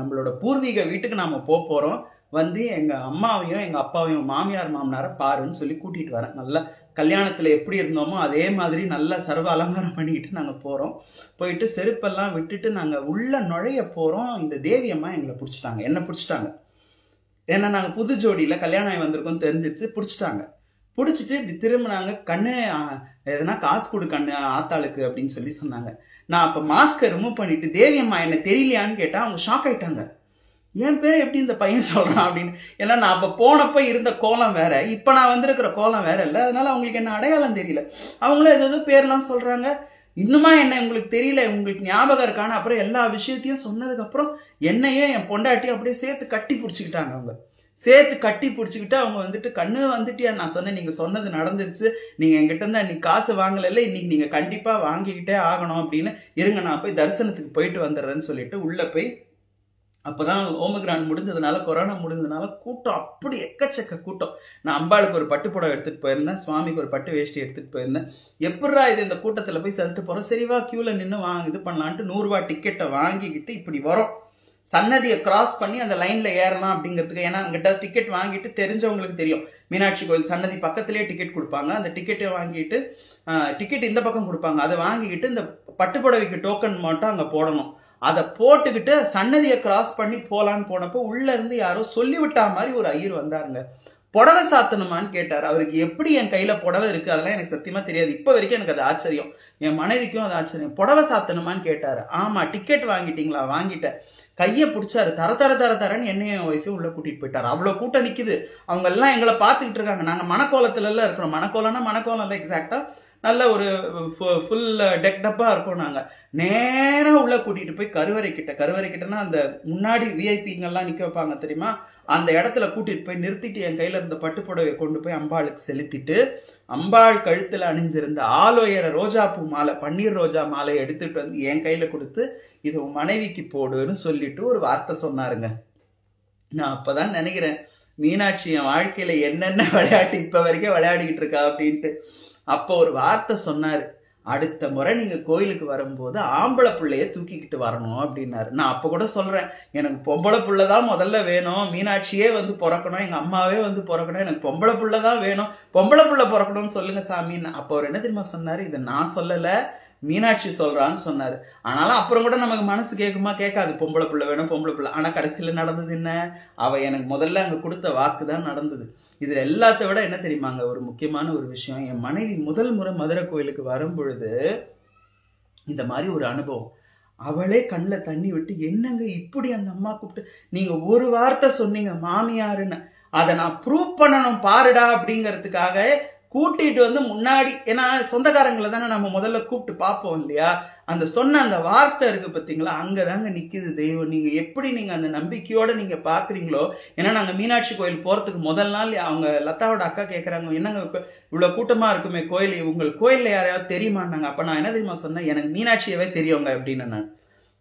நம்மளோட பூர்வீக வீட்டுக்கு நாம் போகிறோம், வந்து எங்கள் அம்மாவையும் எங்கள் அப்பாவையும் மாமியார் மாமனாரை பாருன்னு சொல்லி கூட்டிகிட்டு வரேன். நல்லா கல்யாணத்தில் எப்படி இருந்தோமோ அதே மாதிரி நல்லா சர்வ அலங்காரம் பண்ணிக்கிட்டு நாங்கள் போகிறோம். போயிட்டு செருப்பெல்லாம் விட்டுட்டு நாங்கள் உள்ளே நுழைய போகிறோம். இந்த தேவி அம்மா எங்களை பிடிச்சிட்டாங்க, என்னை பிடிச்சிட்டாங்க. ஏன்னா நாங்கள் புது ஜோடியில் கல்யாணம் ஆகி வந்திருக்கோம் தெரிஞ்சிருச்சு, பிடிச்சிட்டாங்க. பிடிச்சிட்டு இப்படி திரும்பினாங்க, கண்ணு எதனா காசு கொடு கண்ணு ஆத்தாளுக்கு அப்படின்னு சொல்லி சொன்னாங்க. நான் அப்போ மாஸ்கை ரிமூவ் பண்ணிட்டு, தேவி அம்மா என்ன தெரியலையான்னு கேட்டால் அவங்க ஷாக் ஆகிட்டாங்க. என் பேர் எப்படி இந்த பையன் சொல்கிறான் அப்படின்னு. ஏன்னா நான் அப்போ போனப்போ இருந்த கோலம் வேற, இப்போ நான் வந்திருக்கிற கோலம் வேற இல்லை, அதனால அவங்களுக்கு என்ன அடையாளம் தெரியல. அவங்களும் ஏதோ பேர்லாம் சொல்கிறாங்க. இன்னுமா என்ன உங்களுக்கு தெரியல, உங்களுக்கு ஞாபகம் இருக்கான. அப்புறம் எல்லா விஷயத்தையும் சொன்னதுக்கப்புறம் என்னையே என் பொண்டாட்டியும் அப்படியே சேர்த்து கட்டி பிடிச்சிக்கிட்டாங்க. அவங்க சேர்த்து கட்டி பிடிச்சிக்கிட்டு அவங்க வந்துட்டு, கண்ணு வந்துட்டியா, நான் சொன்னேன் நீங்கள் சொன்னது நடந்துருச்சு, நீங்கள் என்கிட்ட இருந்தால் இன்னைக்கு காசு வாங்கலைல்ல, இன்னைக்கு நீங்கள் கண்டிப்பாக வாங்கிக்கிட்டே ஆகணும் அப்படின்னு, இருங்க நான் போய் தரிசனத்துக்கு போயிட்டு வந்துடுறேன்னு சொல்லிட்டு உள்ளே போய், அப்போ தான் ஓமக்ரான் முடிஞ்சதுனால, கொரோனா முடிஞ்சதுனால கூட்டம் அப்படி எக்கச்சக்க கூட்டம். நான் அம்பாளுக்கு ஒரு பட்டு புடவை எடுத்துகிட்டு போயிருந்தேன், சுவாமிக்கு ஒரு பட்டு வேஷ்டி எடுத்துகிட்டு போயிருந்தேன். எப்படா இது இந்த கூட்டத்தில் போய் செலுத்து போகிறோம், சரிவா க்யூவில் நின்று இது பண்ணலான்ட்டு 100 ரூபா டிக்கெட்டை வாங்கிக்கிட்டு இப்படி வரோம். சன்னதியை கிராஸ் பண்ணி அந்த லைனில் ஏறலாம் அப்படிங்கிறதுக்கு. ஏன்னா அங்கிட்ட டிக்கெட் வாங்கிட்டு தெரிஞ்சவங்களுக்கு தெரியும், மீனாட்சி கோயில் சன்னதி பக்கத்துலேயே டிக்கெட் கொடுப்பாங்க. அந்த டிக்கெட்டை வாங்கிட்டு, டிக்கெட் இந்த பக்கம் கொடுப்பாங்க, அதை வாங்கிக்கிட்டு இந்த பட்டுப்புடவைக்கு டோக்கன் மட்டும் அங்கே போடணும். அதை போட்டுக்கிட்டு சன்னதியை கிராஸ் பண்ணி போலான்னு போனப்போ உள்ள இருந்து யாரோ சொல்லிவிட்டா மாதிரி ஒரு ஐயர் வந்தாருங்க. புடவை சாத்தணுமான்னு கேட்டார். அவருக்கு எப்படி என் கையில புடவை இருக்கு அதெல்லாம் எனக்கு சத்தியமா தெரியாது. இப்ப வரைக்கும் எனக்கு அது ஆச்சரியம், என் மனைவிக்கும் அது ஆச்சரியம். புடவை சாத்தணுமான்னு கேட்டாரு. ஆமா. டிக்கெட் வாங்கிட்டீங்களா? வாங்கிட்டேன். கையை பிடிச்சாரு. தர தர தர தரன்னு என்னையும் என் ஒய்ஃபையும் உள்ள கூட்டிட்டு போயிட்டாரு. அவ்வளவு கூட்டம் நிக்குது. அவங்க எல்லாம் எங்களை பார்த்துக்கிட்டு இருக்காங்க. நாங்க மணக்கோலத்துல எல்லாம் இருக்கிறோம். மணக்கோலம் இல்லை எக்ஸாக்டா, நல்ல ஒரு ஃபுல் டெக்டப்பா இருக்கும். நாங்க நேரா உள்ள கூட்டிட்டு போய் கருவறை கிட்டனா அந்த முன்னாடி விஐபிங்கெல்லாம் நிக்க வைப்பாங்க தெரியுமா, அந்த இடத்துல கூட்டிட்டு போய் நிறுத்திட்டு என் கையில இருந்த பட்டுப்புடவை கொண்டு போய் அம்பாளுக்கு செலுத்திட்டு, அம்பாள் கழுத்துல அணிஞ்சிருந்த ஆலோயர ரோஜாப்பூ மாலை, பன்னீர் ரோஜா மாலை எடுத்துட்டு வந்து என் கையில கொடுத்து, இது உன் மனைவிக்கு போடுன்னு சொல்லிட்டு ஒரு வார்த்தை சொன்னாருங்க. நான் அப்பதான் நினைக்கிறேன், மீனாட்சி என் வாழ்க்கையில என்னென்ன விளையாட்டு இப்ப வரைக்கும் விளையாடிக்கிட்டு இருக்கா அப்படின்ட்டு. அப்போ ஒரு வார்த்தை சொன்னாரு, அடுத்த முறை நீங்க கோயிலுக்கு வரும்போது ஆம்பளை பிள்ளைய தூக்கிக்கிட்டு வரணும் அப்படின்னாரு. நான் அப்ப கூட சொல்றேன், எனக்கு பொம்பளை பிள்ளைதான் முதல்ல வேணும், மீனாட்சியே வந்து பிறக்கணும், எங்க அம்மாவே வந்து பிறக்கணும், எனக்கு பொம்பளை பிள்ளைதான் வேணும், பொம்பளை பிள்ளை பிறக்கணும்னு சொல்லுங்க சாமின்னு. அப்போ அவர் என்ன தெரியுமா சொன்னாரு, இதை நான் சொல்லல, மீனாட்சி சொல்றான்னு சொன்னாரு. ஆனாலும் அப்புறம் கூட நமக்கு மனசு கேட்குமா? கேட்காது. பொம்பளை பிள்ளை வேணும், பொம்பளை பிள்ளை. ஆனா கடைசியில நடந்தது என்ன? அவ எனக்கு முதல்ல அங்க கொடுத்த வாக்கு தான் நடந்தது. இதுல எல்லாத்த விட என்ன தெரியுமாங்க ஒரு முக்கியமான ஒரு விஷயம், என் மனைவி முதல் முறை மதுரை கோயிலுக்கு வரும் பொழுது இந்த மாதிரி ஒரு அனுபவம். அவளே கண்ணில் தண்ணி விட்டு, என்னங்க இப்படி அந்த அம்மா கூப்பிட்டு நீங்க ஒரு வார்த்தை சொன்னீங்க மாமியாருன்னு, அதை நான் ப்ரூவ் பண்ணணும் பாருடா அப்படிங்கிறதுக்காக கூட்டிட்டு வந்து முன்னாடி, ஏன்னா சொந்தக்காரங்களை தானே நம்ம முதல்ல கூப்பிட்டு பார்ப்போம் இல்லையா, அந்த சொன்ன அந்த வார்த்தை இருக்கு பார்த்தீங்களா, அங்கதாங்க நிக்குது தெய்வம். நீங்க எப்படி நீங்க அந்த நம்பிக்கையோட நீங்க பாக்குறீங்களோ. ஏன்னா நாங்க மீனாட்சி கோயில் போறதுக்கு முதல் நாள் அவங்க லதாவோட அக்கா கேட்கறாங்க, என்னங்க இவ்வளவு கூட்டமா இருக்குமே கோயில், உங்கள் கோயில்ல யாரையாவது தெரியுமான்னாங்க. அப்ப நான் என்ன தெரியுமா சொன்னேன், எனக்கு மீனாட்சியவே தெரியுங்க அப்படின்னு. நான்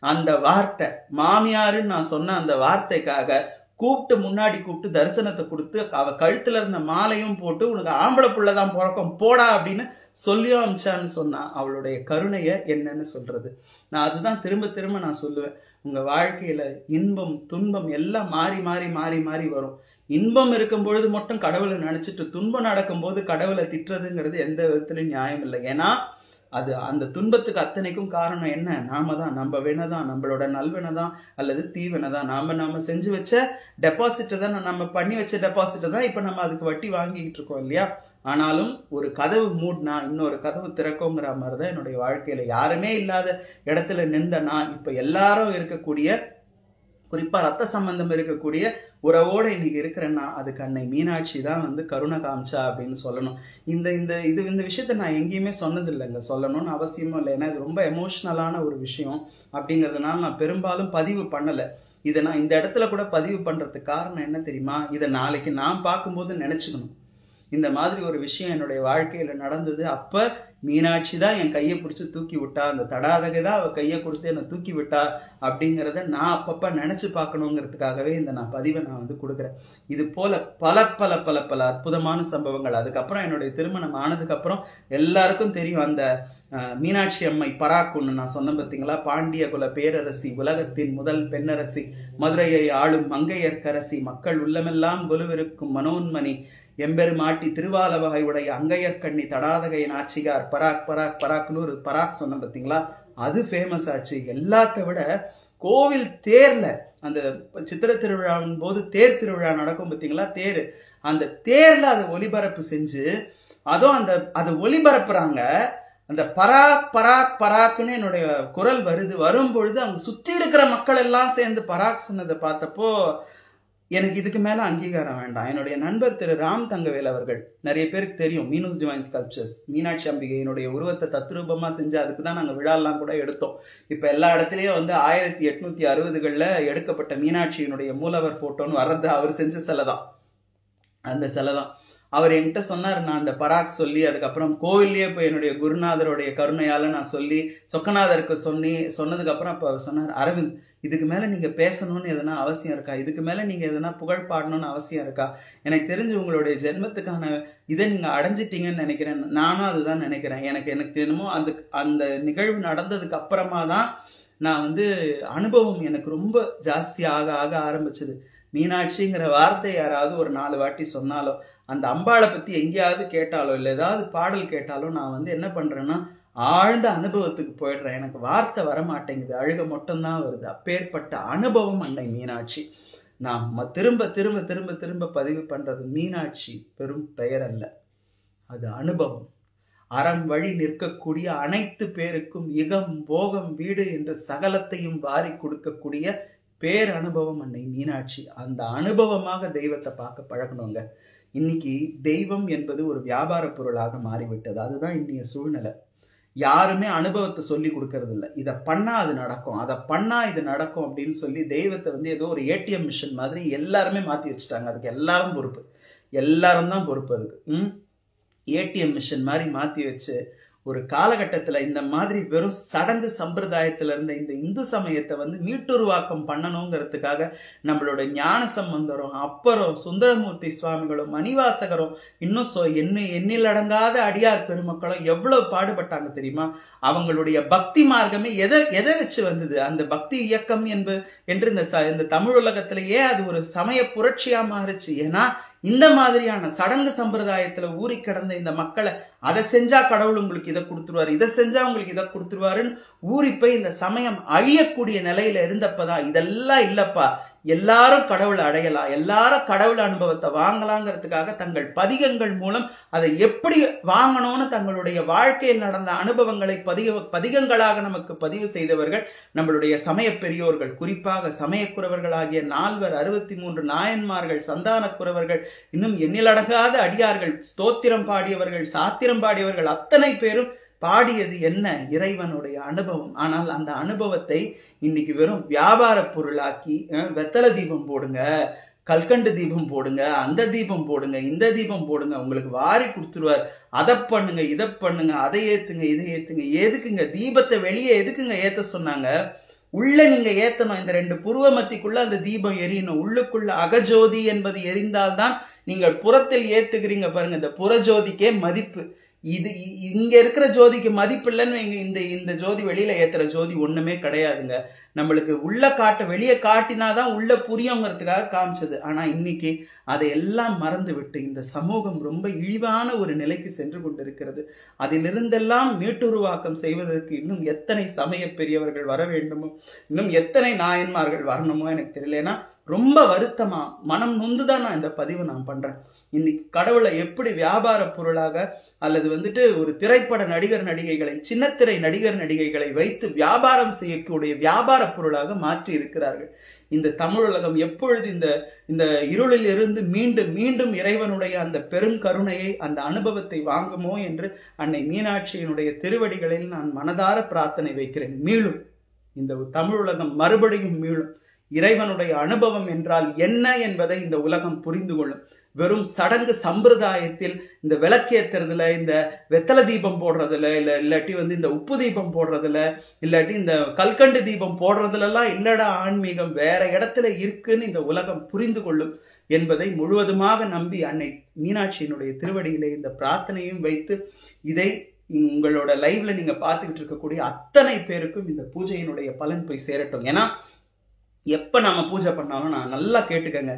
அந்த வார்த்தை மாமியாருன்னு நான் சொன்ன அந்த வார்த்தைக்காக கூப்பிட்டு முன்னாடி கூப்பிட்டு தரிசனத்தை கொடுத்து அவ கழுத்துல இருந்த மாலையும் போட்டு, உனக்கு ஆம்பளை புள்ளதான் பிறக்கும் போடா அப்படின்னு சொல்லியும் அமிச்சான்னு சொன்னா அவளுடைய கருணைய என்னன்னு சொல்றது. நான் அதுதான் திரும்ப திரும்ப நான் சொல்லுவேன், உங்க வாழ்க்கையில இன்பம் துன்பம் எல்லாம் மாறி மாறி மாறி மாறி வரும். இன்பம் இருக்கும் பொழுது மட்டும் கடவுளை நினைச்சிட்டு துன்பம் நடக்கும் போது கடவுளை திட்டுறதுங்கிறது எந்த விதத்திலும் நியாயம் இல்லை. ஏன்னா அது அந்த துன்பத்துக்கு அத்தனைக்கும் காரணம் என்ன? நாம தான், நம்ம வேணதான், நம்மளோட நல்வினதான் அல்லது தீவினதான், நாம செஞ்சு வச்ச டெபாசிட்டை தான், நம்ம பண்ணி வச்ச டெபாசிட்டை தான் இப்ப நம்ம அதுக்கு வட்டி வாங்கிக்கிட்டு இருக்கோம் இல்லையா. ஆனாலும் ஒரு கதவு மூடினா இன்னொரு கதவு திறக்குங்கிற மாதிரிதான் என்னுடைய வாழ்க்கையில யாருமே இல்லாத இடத்துல நின்றனா இப்ப எல்லாரும் இருக்கக்கூடிய, குறிப்பா ரத்த சம்பந்தம் இருக்கக்கூடிய உறவோட இன்னைக்கு இருக்கிறேன்னா அதுக்கு அன்னை மீனாட்சி தான் வந்து கருணை காமிச்சா அப்படின்னு சொல்லணும். இந்த விஷயத்த நான் எங்கேயுமே சொன்னது இல்லைங்க, சொல்லணும்னு அவசியமும் இல்லை. ஏன்னா இது ரொம்ப எமோஷ்னலான ஒரு விஷயம் அப்படிங்கிறதுனால நான் பெரும்பாலும் பதிவு பண்ணலை. இதை நான் இந்த இடத்துல கூட பதிவு பண்றதுக்கு காரணம் என்ன தெரியுமா, இதை நாளைக்கு நான் பார்க்கும்போது நினைச்சுக்கணும், இந்த மாதிரி ஒரு விஷயம் என்னுடைய வாழ்க்கையில நடந்தது. அப்ப மீனாட்சி தான் என் கையை பிடிச்சி தூக்கி விட்டா, அந்த தடாதகை தான் அவ கையை கொடுத்து என்னை தூக்கி விட்டா அப்படிங்கிறத நான் அப்பப்ப நினைச்சு பார்க்கணுங்கிறதுக்காகவே இந்த பதிவை நான் வந்து கொடுக்குறேன். இது போல பல பல பல பல அற்புதமான சம்பவங்கள். அதுக்கப்புறம் என்னுடைய திருமணம் ஆனதுக்கு அப்புறம் எல்லாருக்கும் தெரியும், அந்த மீனாட்சி அம்மை பராக்குன்னு நான் சொன்னேன் பார்த்தீங்களா, பாண்டிய குல பேரரசி, உலகத்தின் முதல் பெண்ணரசி, மதுரையை ஆளும் மங்கையர்க்கரசி, மக்கள் உள்ளமெல்லாம் கொலுவிருக்கும் மனோன்மணி, எம்பெருமாட்டி திருவாலவகை உடைய அங்கையர்கண்ணி தடாதகை நாச்சிகார், பராக் பராக் பராக்னு ஒரு பராக் சொன்ன பார்த்தீங்களா, அது ஃபேமஸ் ஆச்சு. எல்லாத்த விட கோவில் தேர்ல அந்த சித்திரை திருவிழாவின் போது தேர் திருவிழா நடக்கும் பார்த்தீங்களா, தேர், அந்த தேர்ல அதை ஒளிபரப்பு செஞ்சு, அதுவும் அதை ஒளிபரப்புறாங்க. அந்த பராக் பராக் பராக்னு என்னுடைய குரல் வரும் பொழுது அவங்க சுத்தி இருக்கிற மக்கள் எல்லாம் சேர்ந்து பராக் சொன்னதை பார்த்தப்போ எனக்கு இதுக்கு மேல அங்கீகாரம் வேண்டாம். என்னுடைய நண்பர் திரு ராம் தங்கவேல் அவர்கள், நிறைய பேருக்கு தெரியும், மீனூஸ் டிவைன் ஸ்கல்ப்சர்ஸ், மீனாட்சி அம்பிகையினுடைய உருவத்தை தத்ரூபமா செஞ்சு அதுக்கு தான் நாங்கள் விழாலாம் கூட எடுத்தோம். இப்ப எல்லா இடத்துலயும் வந்து 1860களில் எடுக்கப்பட்ட மீனாட்சியினுடைய மூலவர் போட்டோன்னு வர்றது அவர் செஞ்ச சிலை தான், அந்த சிலை தான். அவர் என்கிட்ட சொன்னார், நான் அந்த பராக் சொல்லி அதுக்கப்புறம் கோவில்லையே போய் என்னுடைய குருநாதருடைய கருணையால நான் சொல்லி சொக்கநாதருக்கு சொன்னதுக்கு அப்புறம் அப்ப அவர் சொன்னார், அரவிந்த் இதுக்கு மேல நீங்க பேசணும்னு எதனா அவசியம் இருக்கா, இதுக்கு மேல நீங்க எதனா புகழ் பாடணும்னு அவசியம் இருக்கா, எனக்கு தெரிஞ்சு உங்களுடைய ஜென்மத்துக்கான இதை நீங்க அடைஞ்சிட்டீங்கன்னு நினைக்கிறேன். நானும் அதுதான் நினைக்கிறேன். எனக்கு என்னமோ அந்த நிகழ்வு நடந்ததுக்கு அப்புறமா தான் நான் வந்து அனுபவம் எனக்கு ரொம்ப ஜாஸ்தி ஆக ஆக ஆரம்பிச்சது. மீனாட்சிங்கிற வார்த்தை யாராவது ஒரு 4 வாட்டி சொன்னாலோ, அந்த அம்பாளை பத்தி எங்கேயாவது கேட்டாலோ, இல்லை ஏதாவது பாடல் கேட்டாலோ, நான் வந்து என்ன பண்றேன்னா ஆழ்ந்த அனுபவத்துக்கு போயிடுறேன். எனக்கு வார்த்தை வரமாட்டேங்குது, அழுக மட்டும்தான் வருது. அப்பேற்பட்ட அனுபவம் அன்னை மீனாட்சி. நாம் திரும்ப திரும்ப திரும்ப திரும்ப பதிவு பண்றது, மீனாட்சி பெரும் பெயர் அல்ல, அது அனுபவம். அறம் வழி நிற்கக்கூடிய அனைத்து பேருக்கும் இகம் போகம் வீடு என்ற சகலத்தையும் வாரி கொடுக்கக்கூடிய பேர் அனுபவம் அன்னை மீனாட்சி. அந்த அனுபவமாக தெய்வத்தை பார்க்க பழகணுங்க. இன்னைக்கு தெய்வம் என்பது ஒரு வியாபார பொருளாக மாறிவிட்டது. அதுதான் இன்னைய சூழ்நிலை. யாருமே அனுபவத்தை சொல்லி கொடுக்கறது இல்லை. இதை பண்ணா அது நடக்கும், அதை பண்ணா இது நடக்கும் அப்படின்னு சொல்லி தெய்வத்தை ஏதோ ஒரு ஏடிஎம் மிஷின் மாதிரி எல்லாருமே மாற்றி வச்சுட்டாங்க. அதுக்கு எல்லாரும் பொறுப்பு, எல்லாரும் தான் பொறுப்பு. அதுக்கு ஏடிஎம் மிஷின் மாதிரி மாற்றி வச்சு ஒரு காலகட்டத்தில் இந்த மாதிரி வெறும் சடங்கு சம்பிரதாயத்தில் இருந்த இந்த இந்து சமயத்தை மீட்டுருவாக்கம் பண்ணணுங்கிறதுக்காக நம்மளோட ஞான சம்பந்தரும், அப்பரும், சுந்தரமூர்த்தி சுவாமிகளும், மணிவாசகரும், இன்னும் எண்ணிலடங்காத அடியார் பெருமக்களும் எவ்வளவு பாடுபட்டாங்க தெரியுமா? அவங்களுடைய பக்தி மார்க்கமே எதை வச்சு வந்தது? அந்த பக்தி இயக்கம் என்று இந்த தமிழ் உலகத்திலேயே அது ஒரு சமய புரட்சியா மாறுச்சு. ஏன்னா இந்த மாதிரியான சடங்கு சம்பிரதாயத்துல ஊறி கிடந்த இந்த மக்களை, அதை செஞ்சா கடவுள் உங்களுக்கு இதை கொடுத்துருவாரு, இதை செஞ்சா உங்களுக்கு இதை கொடுத்துருவாருன்னு ஊறி போய் இந்த சமயம் அழியக்கூடிய நிலையில இருந்தப்பதான் இதெல்லாம் இல்லப்பா, எல்லாரும் கடவுளை அடையலாம், எல்லாரும் கடவுள் அனுபவத்தை வாங்கலாங்கிறதுக்காக தங்கள் பதிகங்கள் மூலம் அதை எப்படி வாங்கணும்னு தங்களுடைய வாழ்க்கையில் நடந்த அனுபவங்களை பதிகங்களாக நமக்கு பதிவு செய்தவர்கள் நம்மளுடைய சமய பெரியோர்கள். குறிப்பாக சமயக்குறவர்களாகிய 63 நாயன்மார்கள், சந்தான குறவர்கள், இன்னும் எண்ணிலடங்காத அடியார்கள், ஸ்தோத்திரம் பாடியவர்கள், சாத்திரம் பாடியவர்கள், அத்தனை பேரும் பாடியது என்ன? இறைவனுடைய அனுபவம். ஆனால் அந்த அனுபவத்தை இன்னைக்கு வெறும் வியாபார பொருளாக்கி, வெத்தலை தீபம் போடுங்க, கல்கண்டு தீபம் போடுங்க, அந்த தீபம் போடுங்க, இந்த தீபம் போடுங்க, உங்களுக்கு வாரி கொடுத்துருவார், அதை பண்ணுங்க, இதை பண்ணுங்க, அதை ஏத்துங்க, இதை ஏத்துங்க. எதுக்குங்க தீபத்தை வெளியே எதுக்குங்க ஏத்த சொன்னாங்க? உள்ள நீங்க ஏத்தணும். இந்த 2 புருவ மத்திக்குள்ள அந்த தீபம் எரியணும். உள்ளுக்குள்ள அகஜோதி என்பது எரிந்தால்தான் நீங்கள் புறத்தில் ஏத்துக்கிறீங்க பாருங்க. இந்த புறஜோதிக்கே மதிப்பு. இது இங்க இருக்கிற ஜோதிக்கு மதிப்பு இல்லைன்னு இந்த ஜோதி வெளியில ஏத்துற ஜோதி ஒண்ணுமே கிடையாதுங்க. நம்மளுக்கு உள்ள வெளியே காட்டினாதான் உள்ள புரியுங்கிறதுக்காக காமிச்சது. ஆனா இன்னைக்கு அதையெல்லாம் மறந்து விட்டு இந்த சமூகம் ரொம்ப இழிவான ஒரு நிலைக்கு சென்று கொண்டிருக்கிறது. அதிலிருந்தெல்லாம் மீட்டுருவாக்கம் செய்வதற்கு இன்னும் எத்தனை சமய பெரியவர்கள் வர வேண்டுமோ, இன்னும் எத்தனை நாயன்மார்கள் வரணுமோ எனக்கு தெரியல. ஏன்னா ரொம்ப வருத்தமா, மனம் நொந்துதான் நான் இந்த பதிவு பண்றேன். இன்னைக்கு கடவுளை எப்படி வியாபார பொருளாக அல்லது ஒரு திரைப்பட நடிகர் நடிகைகளை, சின்னத்திரை நடிகர் நடிகைகளை வைத்து வியாபாரம் செய்யக்கூடிய வியாபார பொருளாக மாற்றி இருக்கிறார்கள். இந்த தமிழுலகம் எப்பொழுது இந்த இருளில் இருந்து மீண்டும் மீண்டும் இறைவனுடைய அந்த பெரும் கருணையை, அந்த அனுபவத்தை வாங்குமோ என்று அன்னை மீனாட்சியினுடைய திருவடிகளில் நான் மனதார பிரார்த்தனை வைக்கிறேன். மீளும் இந்த தமிழுலகம் மறுபடியும் மீளும். இறைவனுடைய அனுபவம் என்றால் என்ன என்பதை இந்த உலகம் புரிந்து கொள்ளும். வெறும் சடங்கு சம்பிரதாயத்தில் இந்த விளக்கேத்துறதுல, இந்த வெத்தலை தீபம் போடுறதுல, இல்லாட்டி இந்த உப்பு தீபம் போடுறதுல, இல்லாட்டி இந்த கல்கண்டு தீபம் போடுறதுல எல்லாம் இல்லடா ஆன்மீகம், வேற இடத்துல இருக்குன்னு இந்த உலகம் புரிந்து கொள்ளும் என்பதை முழுவதுமாக நம்பி அன்னை மீனாட்சியினுடைய திருவடியிலே இந்த பிரார்த்தனையும் வைத்து, இதை உங்களோட லைவ்ல நீங்க பார்த்துக்கிட்டு இருக்கக்கூடிய அத்தனை பேருக்கும் இந்த பூஜையினுடைய பலன் போய் சேரட்டும். ஏன்னா எப்ப நம்ம பூஜை பண்ணாலும் நான் நல்லா கேட்டுக்கங்க,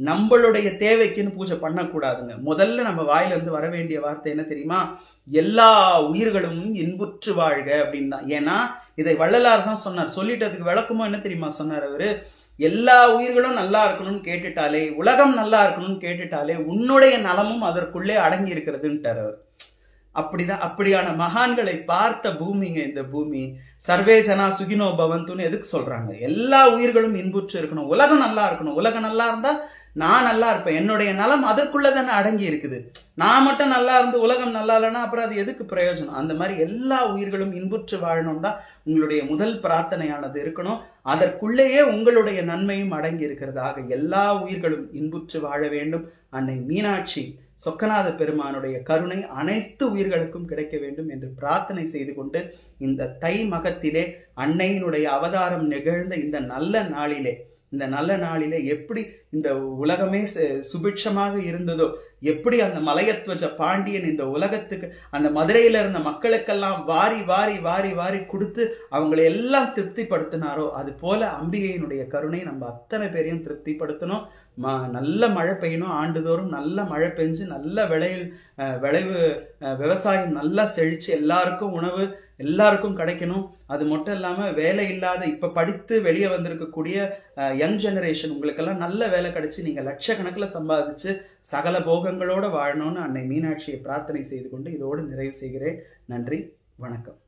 நம்மளுடைய தேவைக்குன்னு பூஜை பண்ணக்கூடாதுங்க. முதல்ல நம்ம வாயிலிருந்து வர வேண்டிய வார்த்தை என்ன தெரியுமா? எல்லா உயிர்களும் இன்புற்று வாழ்க அப்படின்னு தான். ஏன்னா இதை வள்ளலார் தான் சொன்னார். சொல்லிட்டு அதுக்கு விளக்கமோ என்ன தெரியுமா சொன்னார் அவரு? எல்லா உயிர்களும் நல்லா இருக்கணும்னு கேட்டுட்டாலே, உலகம் நல்லா இருக்கணும்னு கேட்டுட்டாலே உன்னுடைய நலமும் அதற்குள்ளே அடங்கி இருக்கிறதுன்ட்டார் அவர். அப்படியான மகான்களை பார்த்த பூமிங்க இந்த பூமி. சர்வே ஜனா சுகினோ பவந்துன்னு எதுக்கு சொல்றாங்க? எல்லா உயிர்களும் இன்புற்று இருக்கணும், உலகம் நல்லா இருக்கணும். உலகம் நல்லா இருந்தா நான் நல்லா இருப்பேன், என்னுடைய நலம் அதற்குள்ளதானே அடங்கி இருக்குது. நான் மட்டும் நல்லா இருந்து உலகம் நல்லா இல்லைன்னா அப்புறம் அது எதுக்கு பிரயோஜனம்? அந்த மாதிரி எல்லா உயிர்களும் இன்புற்று வாழணும் தான் உங்களுடைய முதல் பிரார்த்தனையானது இருக்கணும். அதற்குள்ளேயே உங்களுடைய நன்மையும் அடங்கி இருக்கிறதாக எல்லா உயிர்களும் இன்புற்று வாழ வேண்டும். அன்னை மீனாட்சி சொக்கநாத பெருமானுடைய கருணை அனைத்து உயிர்களுக்கும் கிடைக்க வேண்டும் என்று பிரார்த்தனை செய்து கொண்டு, இந்த தை மகத்திலே அன்னையினுடைய அவதாரம் நிகழ்ந்த இந்த நல்ல நாளிலே எப்படி இந்த உலகமே சுபிட்சமாக இருந்ததோ, எப்படி அந்த மலையத்வஜ பாண்டியன் இந்த உலகத்துக்கு, அந்த மதுரையில இருந்த மக்களுக்கெல்லாம் வாரி வாரி வாரி வாரி கொடுத்து அவங்களை எல்லாம் திருப்திப்படுத்தினாரோ, அது போல அம்பிகையினுடைய கருணை நம்ம அத்தனை பேரையும் திருப்திப்படுத்தணும். நல்ல மழை பெய்யணும், ஆண்டுதோறும் நல்ல மழை பெஞ்சு நல்ல விளைவு விவசாயம் நல்லா செழிச்சு எல்லாருக்கும் உணவு, எல்லாருக்கும் கிடைக்கணும். அது மட்டும் இல்லாமல் வேலை இல்லாத இப்போ படித்து வெளியே வந்திருக்கக்கூடிய யங் ஜெனரேஷன் உங்களுக்கெல்லாம் நல்ல வேலை கிடைச்சி நீங்கள் லட்சக்கணக்கில் சம்பாதிச்சு சகல போகங்களோடு வாழணும்னு அன்னை மீனாட்சியை பிரார்த்தனை செய்து கொண்டு இதோடு நிறைவு செய்கிறேன். நன்றி, வணக்கம்.